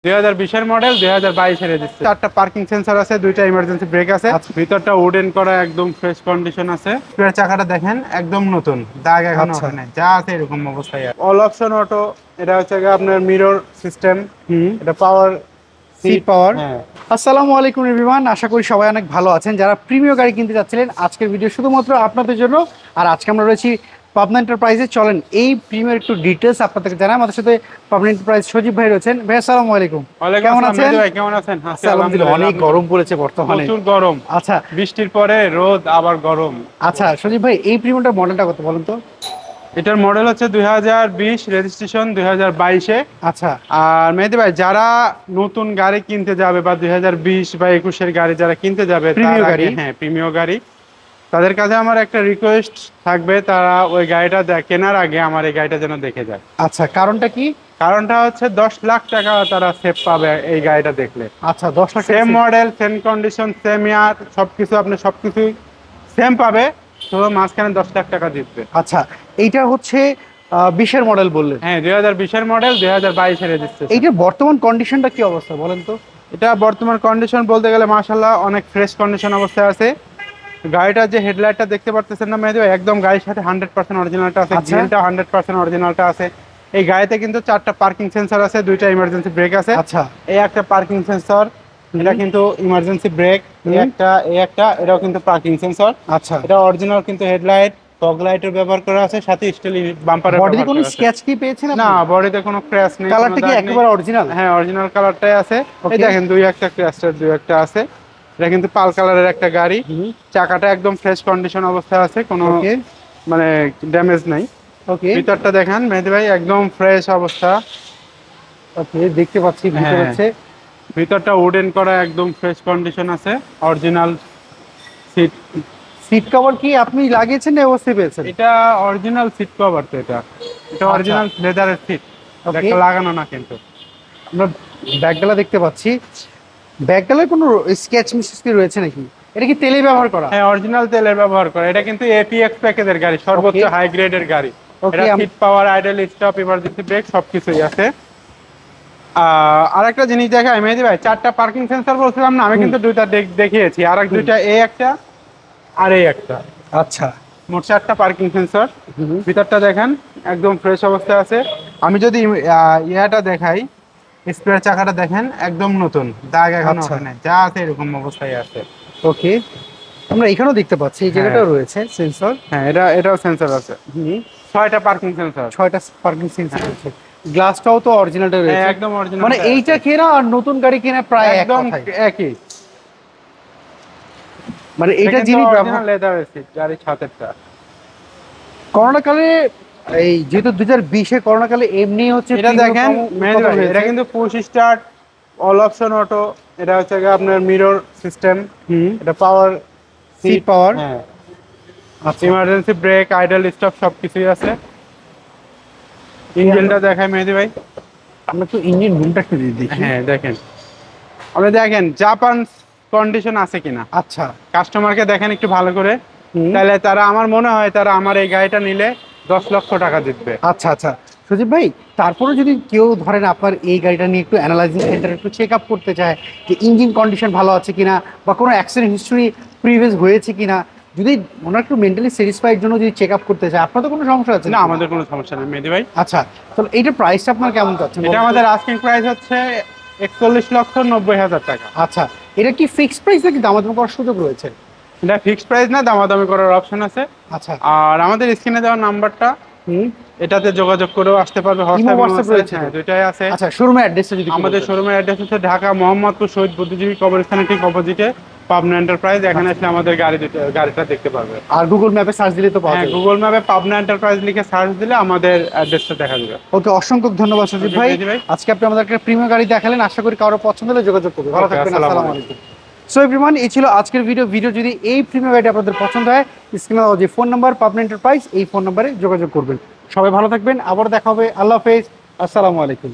2020 এর মডেল, 2022 এর রেজিস্ট্রেশন। চারটা পার্কিং সেন্সর আছে, দুইটা ইমার্জেন্সি ব্রেক আছে। ভিতরটা উডেন করা, একদম ফ্রেশ কন্ডিশন আছে। স্পেয়ার চাকাটা দেখেন একদম নতুন, দাগ এখনো ওঠে নাই, যা আছে এরকম অবস্থায়। অল অপশন অটো, এটা হচ্ছে আপনার মিরর সিস্টেম, এটা পাওয়ার সিট পাওয়ার। আসসালামু আলাইকুম এভরিওয়ান, আশা করি সবাই অনেক ভালো আছেন। যারা প্রিমিয়াম গাড়ি কিনতে যাচ্ছিলেন, আজকের ভিডিও শুধুমাত্র আপনাদের জন্য। আর আজকে আমরা রয়েছি পাবনা এন্টারপ্রাইজে। চলেন এই প্রিমিয়ার একটু ডিটেলস আপনাদেরকে জানাই। আমাদের সাথে পাবনা এন্টারপ্রাইজ সজীব ভাই রয়েছেন। ভাই আসসালামু আলাইকুম, কেমন আছেন? কেমন আছেন? আলহামদুলিল্লাহ, অনেক গরম পড়েছে বর্তমানে, প্রচুর গরম। আচ্ছা, বৃষ্টির পরে রোদ, আবার গরম। আচ্ছা সজীব ভাই, এই প্রিমিয়ারটার মডেলটা কত বলুন তো? এটার মডেল হচ্ছে 2020, রেজিস্ট্রেশন 2022-এ। আচ্ছা, আর মেহেদি ভাই, যারা নতুন গাড়ি কিনতে যাবে বা 2020 বা 21 এর গাড়ি যারা কিনতে যাবে, প্রিমিয়াম গাড়ি, তাদের কাছে আমার একটা রিকোয়েস্ট থাকবে, তারা ওই গাড়িটা কেনার আগে আমার এই গাড়িটা যেন দেখে যায়। আচ্ছা, কারণটা কি? কারণটা হচ্ছে 10 লাখ টাকা তারা সেভ পাবে এই গাড়িটা দেখলে। আচ্ছা, 10 lakh, same model, same condition, same ইয়ার, সবকিছু আপনি সবকিছুই সেম পাবে, তো মাঝখানে 10 লাখ টাকা জিতবে। আচ্ছা, এইটা হচ্ছে 20 এর মডেল বললেন? হ্যাঁ, 2020 এর মডেল, 2022 এর রেজিস্ট্রেশন। এইটার বর্তমান কন্ডিশনটা কি অবস্থা বলেন তো? এটা বর্তমান কন্ডিশন বলতে গেলে মাশাআল্লাহ অনেক ফ্রেশ কন্ডিশন অবস্থায় আছে। গাড়িটার যে হেডলাইটটা দেখতে পারতেছেন না মেহেদি ভাই, একদম গাড়ির সাথে 100% অরিজিনালটা আছে, গ্রিলটা 100% অরিজিনালটা আছে। এই গাড়িতে কিন্তু 4টা পার্কিং সেন্সর আছে, 2টা ইমার্জেন্সি ব্রেক আছে। আচ্ছা, এই একটা পার্কিং সেন্সর, এটা কিন্তু ইমার্জেন্সি ব্রেক। এই একটা এটাও কিন্তু পার্কিং সেন্সর। আচ্ছা, এটা অরিজিনাল কিন্তু হেডলাইট, ফগ লাইটের ব্যবহার করা আছে, সাথে স্টিল বাম্পারের বডিতে কোনো স্ক্র্যাচ কি পেয়েছেন আপনি? না, বডিতে কোনো ক্র্যাশ নেই। কালারটা কি একেবারে অরিজিনাল? হ্যাঁ, অরিজিনাল কালারটাই আছে। এই দেখেন দুই একটা ক্র্যাশটার দুই একটা আছে। এটা কিন্তু পাল কালারের একটা গাড়ি। চাকাটা একদম ফ্রেশ কন্ডিশন অবস্থায় আছে, কোনো মানে ড্যামেজ নাই। ওকে, ভিতরটা দেখেন মেহেদি ভাই, একদম ফ্রেশ অবস্থা। ওকে, দেখতে পাচ্ছি ভিতরে হচ্ছে ভিতরটা উডেন করা, একদম ফ্রেশ কন্ডিশন আছে। অরিজিনাল সিট কভার কি আপনি লাগিয়েছেন না অবশ্যই পেয়েছেন? এটা অরিজিনাল সিট কভার, তো এটা অরিজিনাল লেদারের সিট, এটা লাগানো না। কিন্তু আমরা ব্যাকডালা দেখতে পাচ্ছি, ব্যাকডালায় কোনো স্কেচ মিসেস কি রয়েছে নাকি? এটা কি তেলে ব্যবহার করা? হ্যাঁ, অরিজিনাল তেলের ব্যবহার করা। এটা কিন্তু এপিএক্স প্যাকেজের গাড়ি, সর্বোচ্চ হাই গ্রেডের গাড়ি। এটা seat power, idle stop, emergency brake সবকিছুই আছে। আরেকটা জিনিস দেখাই মেহেদি ভাই, 4টা পার্কিং সেন্সর বলছিলাম না, আমি কিন্তু দুইটা দেখিয়েছি, আর দুইটা এই একটা আর এই একটা। আচ্ছা, মোট 4টা পার্কিং সেন্সর। ভিতরটা দেখেন একদম ফ্রেশ অবস্থায় আছে। আমি যদি ইয়াটা দেখাই, স্পেয়ার চাকাটা দেখেন একদম নতুন, দাগ এখনো ওঠে নাই, যা আছে এরকম অবস্থায় আছে। ওকে, আমরা এখানেও দেখতে পাচ্ছি এই জায়গাটাও রয়েছে সেন্সর। হ্যাঁ, এটাও সেন্সর আছে। 6টা পার্কিং সেন্সর, 6টা পার্কিং সেন্সর আছে। গ্লাসটাও তো অরিজিনালটা রয়েছে, একদম অরিজিনাল। মানে এইটা কেনা আর নতুন গাড়ি কেনা প্রায় একদম একই। মানে এটা যিনি ব্যবহার লেদারের সিট, গাড়ির ছাদেরটা। করোনা কালে, এই যেহেতু 2020-এ করোনা কালে এমনি হচ্ছে, এটা দেখেন এটা কিন্তু push start, all option auto. এটা হচ্ছে আপনার মিরর সিস্টেম, এটা পাওয়ার সিট পাওয়ার। হ্যাঁ, আচ্ছা, ইমার্জেন্সি ব্রেক, আইডল স্টপ সবকিছুই আছে। ইঞ্জিনটা দেখাই মেহেদি ভাই, আমরা তো ইঞ্জিন রুমটা একটু দেখি। হ্যাঁ দেখেন, আপনি দেখেন জাপান কন্ডিশন আছে কিনা। আচ্ছা, কাস্টমারকে দেখেন একটু ভালো করে, তাহলে তারা, আমার মনে হয় তারা আমার এই গাড়িটা নিলে 10 লক্ষ টাকা জিতবে। আচ্ছা, আচ্ছা সজীব ভাই, তারপরে যদি কেউ ধরেন আপনার এই গাড়িটা নিয়ে একটু অ্যানালাইজিং সেন্টারে একটু চেক আপ করতে চায় যে ইঞ্জিন কন্ডিশন ভালো আছে কিনা, বা কোনো অ্যাক্সিডেন্ট হিস্ট্রি প্রিভিয়াস হয়েছে কিনা, যদি ওনার একটু মেন্টালি স্যাটিসফাইড জন্য যদি চেক আপ করতে চায়, আপনার তো কোনো সমস্যা আছে না? আমাদের কোনো সমস্যা নেই মেহেদি ভাই। আচ্ছা, তাহলে এইটার প্রাইসটা আপনার কেমন যাচ্ছে? এটা আমাদের আস্কিং প্রাইস হচ্ছে 41,90,000 টাকা। আচ্ছা, এটা কি ফিক্সড প্রাইস নাকি দামাদামি করার সুযোগ রয়েছে? এটা ফিক্সড প্রাইস না, দামাদামি করার অপশন আছে। আচ্ছা, আর আমাদের স্ক্রিনে দেওয়া নাম্বারটা, এটাতে যোগাযোগ করেও আসতে পারবে। হোয়াটসঅ্যাপ রয়েছে? হ্যাঁ, দুইটাই আছে। আচ্ছা, শোরুমের অ্যাড্রেসটা যদি? আমাদের শোরুমের অ্যাড্রেস হচ্ছে ঢাকা মোহাম্মদপুর শহীদ বুদ্ধিজীবী কবরস্থানের ঠিক অপোজিটে পাবনা এন্টারপ্রাইজ। এখানে আসলে আমাদের গাড়িটা দেখতে পারবে। আর গুগল ম্যাপে সার্চ দিলে তো পাওয়া যাবে? গুগল ম্যাপে পাবনা এন্টারপ্রাইজ লিখে সার্চ দিলে আমাদের অ্যাড্রেসটা দেখা যাবে। ওকে, অসংখ্য ধন্যবাদ সজীব ভাই। আজকে আপনি আমাদেরকে প্রিমিয়াম গাড়ি দেখালেন, আশা করি কারো পছন্দ হলে যোগাযোগ করবেন। ভালো থাকবেন, আসসালামু আলাইকুম। সো এভরিওয়ান, এই ছিল আজকের ভিডিও যদি এই প্রিমিয়াম গাড়িটা আপনাদের পছন্দ হয়, স্ক্রিনে দেওয়া যে ফোন নাম্বার পাবনা এন্টারপ্রাইজ, এই ফোন নাম্বারে যোগাযোগ করবেন। সবাই ভালো থাকবেন, আবার দেখা হবে। আল্লাহ হাফেজ, আসসালামু আলাইকুম।